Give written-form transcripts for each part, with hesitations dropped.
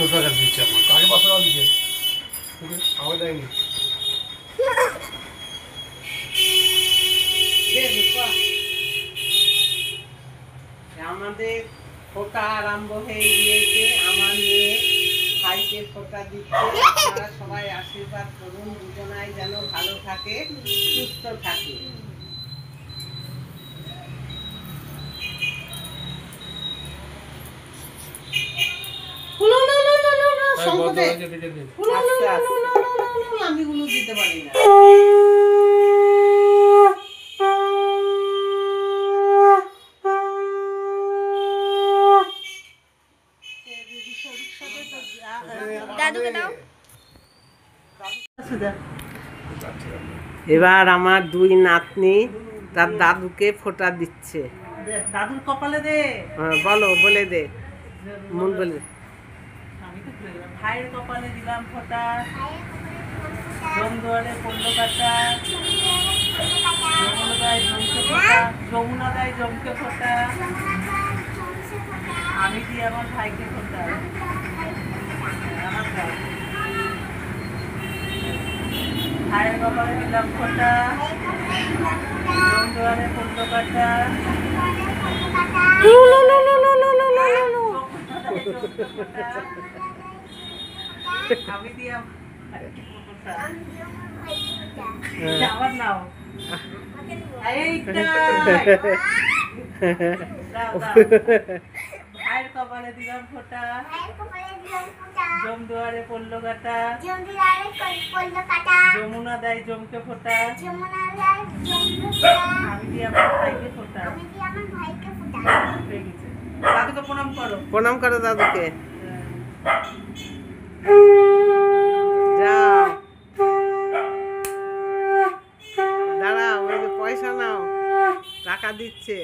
টাকা দিচ্ছে আমার আগে 500 টাকা দিচ্ছে আমার দেয়নি আমাদের ফোঁটা আরম্ভ হয়ে গিয়েছে। আমার মেয়ে ভাইকে ফোঁটা দিচ্ছে। আপনারা সবাই আশীর্বাদ করুন, দুজনাই যেন ভালো থাকে, সুস্থ থাকে। আমি গুলো দিতে পারি না। দাদুকে দাও। এবার আমার দুই নাতনি তার দাদুকে ফোঁটা দিচ্ছে। দাদুর কপালে দে। হ্যাঁ বলো, বলে দে, মন বলে। ভাইয়ের কপালে দিলাম ফোঁটা, জমদুয়ারে পড়লো কাটা, যমুনাদায় জমকে ফোঁটা, যমুনাদায় জমকে ফোঁটা, আমি দিই আমার ভাইকে ফোঁটা। ভাইয়ের কপালে দিলাম ফোঁটা, জমদুয়ারে পড়লো কাটা, আমি দিই আবার নাও। ভাইয়ের কপালে দিলাম ফোঁটা, জমদুয়ারে পড়লো কাটা, যমুনা দেয় জমকে ফোঁটা, আমি দিই আমার ভাইকে ফোঁটা। দাদুকে প্রণাম করো। প্রণাম করো দাদুকে। যাও দাঁড়াও, ওই যে পয়সা নাও, টাকা দিচ্ছে।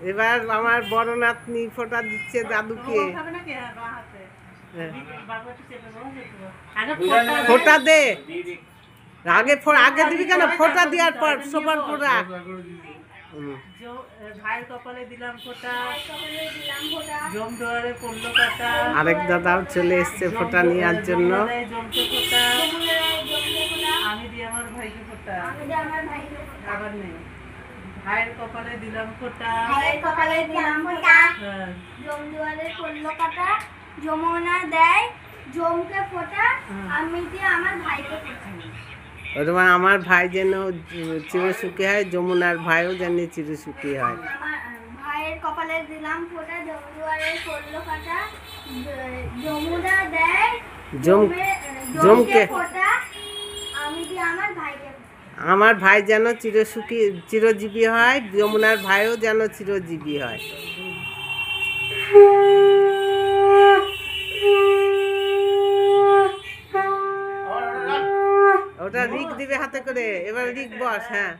এবার আমার বড় নাতনি ফোঁটা দিচ্ছে দাদুকে। ফোঁটা দে, আগে আগে দিবি কেন? ফোঁটা দেওয়ার পর সোপার ফোঁটা। ভাইয়ের কপালে দিলাম ফোঁটা, জমদুয়ারে পড়লো কাটা, আরেক দাদাও চলে এসছে ফোঁটা নেওয়ার জন্য। জমকে ফোঁটা, আমি দিই আমার ভাইকে ফোঁটা। আবার নেই। ভাইয়ের কপালে দিলাম ফোঁটা, জমদুয়ারে পড়লো কাটা, যমুনা দেয় জমকে ফোঁটা, আমি দিয়ে আমার ভাইকে ফোঁটা। ওটা আমার ভাই যেন চিরসুখী হয়, যমুনার ভাইও যেন চিরসুখী হয়। ভাইয়ের কপালে দিলাম ফোঁটা, জমদুয়ারে পড়লো কাটা, যমুনা দেয় জমকে ফোঁটা, আমি দিয়ে আমার ভাইকে ফোঁটা। আমার ভাই যেন চিরসুখী চিরজীবী হয়, যমুনার ভাইও যেন চিরজীবী হয়। ওটা রিক দিবে হাতে করে। এবার রিক বস। হ্যাঁ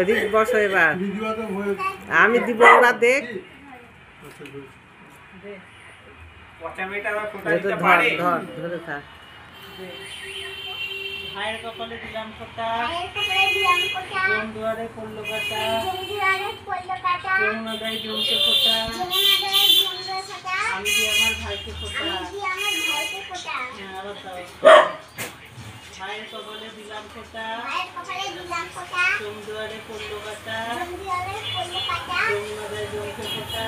রিক বস এবার। আমি দিব, ওরা দেখ। ধর ধরে থাক। ভাইয়ের কপালে দিলাম ফোঁটা, জমদুয়ারে পড়লো কাটা, যমুনা দেয় জমকে ফোঁটা, আমি দিই আমার ভাইকে ফোঁটা। ভাইয়ের কপালে দিলাম ফোঁটা, জমদুয়ারে পড়লো কাটা, যমুনা দেয় জমকে ফোঁটা,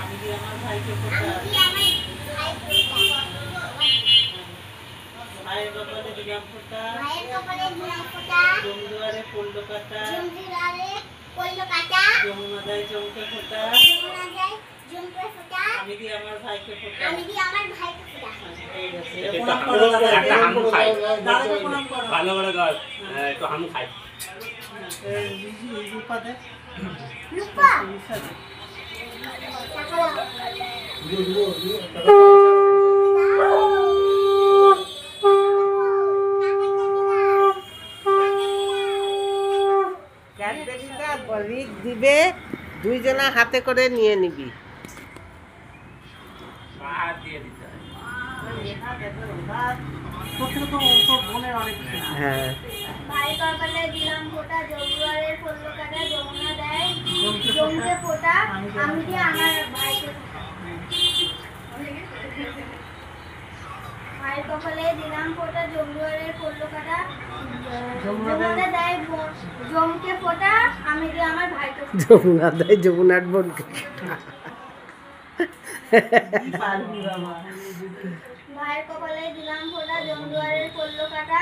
আমি দিই আমার ভাইকে ফোঁটা। ভাইয়ের কপালে দিলাম ফোঁটা, জমদুয়ারে পড়লো কাটা, যমুনা দেয় জমকে ফোঁটা, আমি দিই আমার ভাইকে ফোঁটা। ভালো করে গাছ একটু আমি খাই। রিক দিবে, দুইজনা হাতে করে নিয়ে নিবি। দিয়ে দিতে হয়। তোর থেকে তো তোর বোনের অনেক কিছু। হ্যাঁ ভাই কপালে দিলাম ফোঁটা জমুয়ারের পড়লো কাটা যমুনা দেয় জমকে ফোঁটা আমি দিয়ে আমার ভাইকে ফোঁটা। ভাই কপালে দিলাম ফোঁটা জমুয়ারের পড়লো কাটা যমুনা দেয় জমকে ফোঁটা আমি দিয়ে আমার ভাইকে ফোঁটা। যমুনা দেয় যমুনার বোনকে। পারবি বাবা। ভাইয়ের কপালে দিলাম ফোঁটা জমদুয়ারের পড়লো কাটা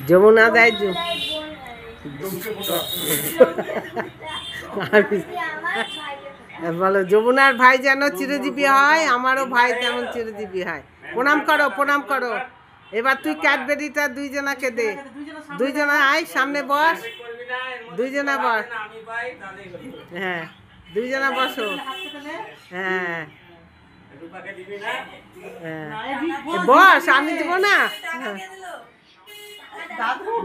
যমুনা দেয় বোন আর আমি দিয়ে আমার ভাইকে ফোঁটা। বলো যমুনার ভাই যেন চিরজীবী হয়, আমারও ভাই তেমন চিরজীবী হয়। প্রণাম করো, প্রণাম করো। এবার তুই ক্যাডবেরিটা দুইজনাকে দে। দুইজনা আয়, সামনে বস। দুইজনা বস। হ্যাঁ দুইজনা বসো। হ্যাঁ হ্যাঁ বস, আমি দিব না।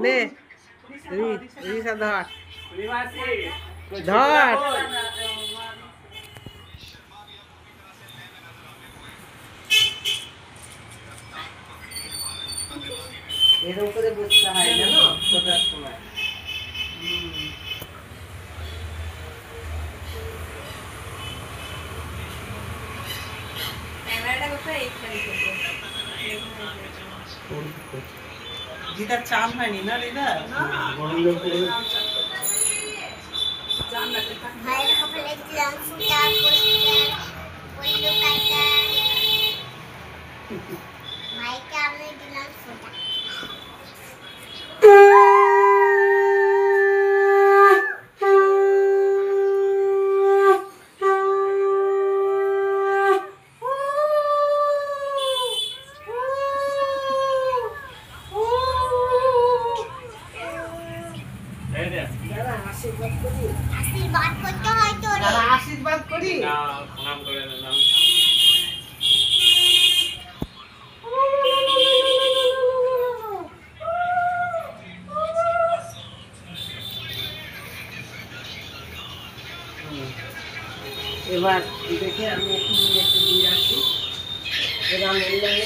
নে রিসা ধর ধর। এরকম করে বসতে হয় জানো ফোটার সময়। গীতার চান হয়নি না রিদা? ভাইয়ের কপালে দিলাম ফোঁটা পোস্টার পড়লো কাটা ভাইকে আমি দিলাম ফোঁটা। আশীর্বাদ করতে হয় তো রে। তারা আশীর্বাদ করি। না প্রণাম করে নিলাম। এবার দেখে আমি একটু দিয়ে আসি। এবার অনলাইনে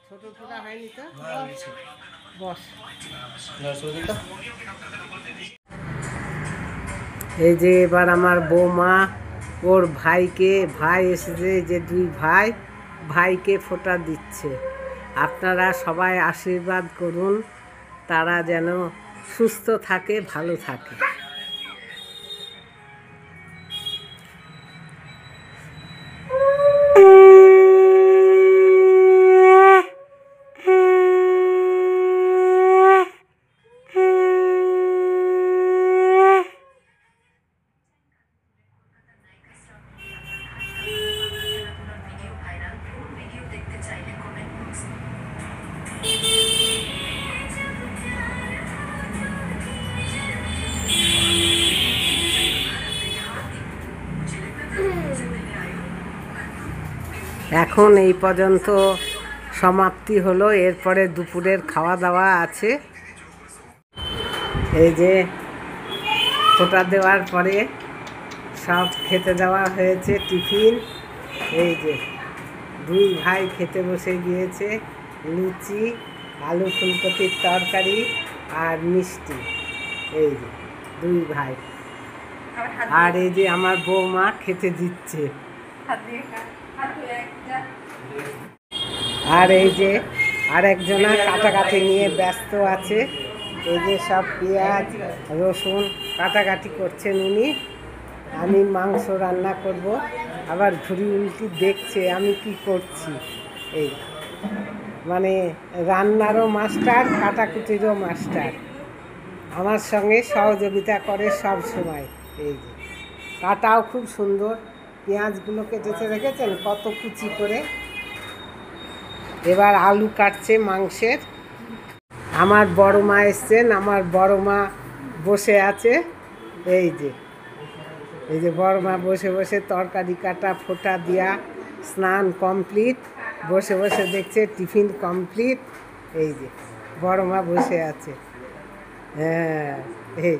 ছোট পুরা হয়নি তো? বস। এই যে এবার আমার বৌমা ওর ভাইকে, ভাই এসেছে যে দুই ভাই, ভাইকে ফোঁটা দিচ্ছে। আপনারা সবাই আশীর্বাদ করুন, তারা যেন সুস্থ থাকে, ভালো থাকে। এখন এই পর্যন্ত সমাপ্তি হলো। এরপরে দুপুরের খাওয়া দাওয়া আছে। এই যে ফোঁটা দেওয়ার পরে সব খেতে দেওয়া হয়েছে টিফিন। এই যে দুই ভাই খেতে বসে গিয়েছে, লুচি, আলু ফুলকপির তরকারি আর মিষ্টি। এই যে দুই ভাই, আর এই যে আমার বৌমা খেতে দিচ্ছে। আর এই যে আরেকজনা কাটাকাটি নিয়ে ব্যস্ত আছে। এই যে সব পেঁয়াজ রসুন কাটাকাটি করছেন উনি। আমি মাংস রান্না করব, আবার ঘুরি উল্টি দেখছে আমি কি করছি। এই মানে রান্নারও মাস্টার, কাটাকুটিরও মাস্টার, আমার সঙ্গে সহযোগিতা করে সব সময়। এই যে কাটাও খুব সুন্দর, পেঁয়াজগুলো কেটেছে রেখেছেন কত কুচি করে। এবার আলু কাটছে মাংসের। আমার বড় মা এসছেন, আমার বড় মা বসে আছে। এই যে বড় মা বসে বসে তরকারি কাটা ফোঁটা দিয়া, স্নান কমপ্লিট, বসে বসে দেখছে টিফিন কমপ্লিট। এই যে বড় মা বসে আছে। হ্যাঁ এই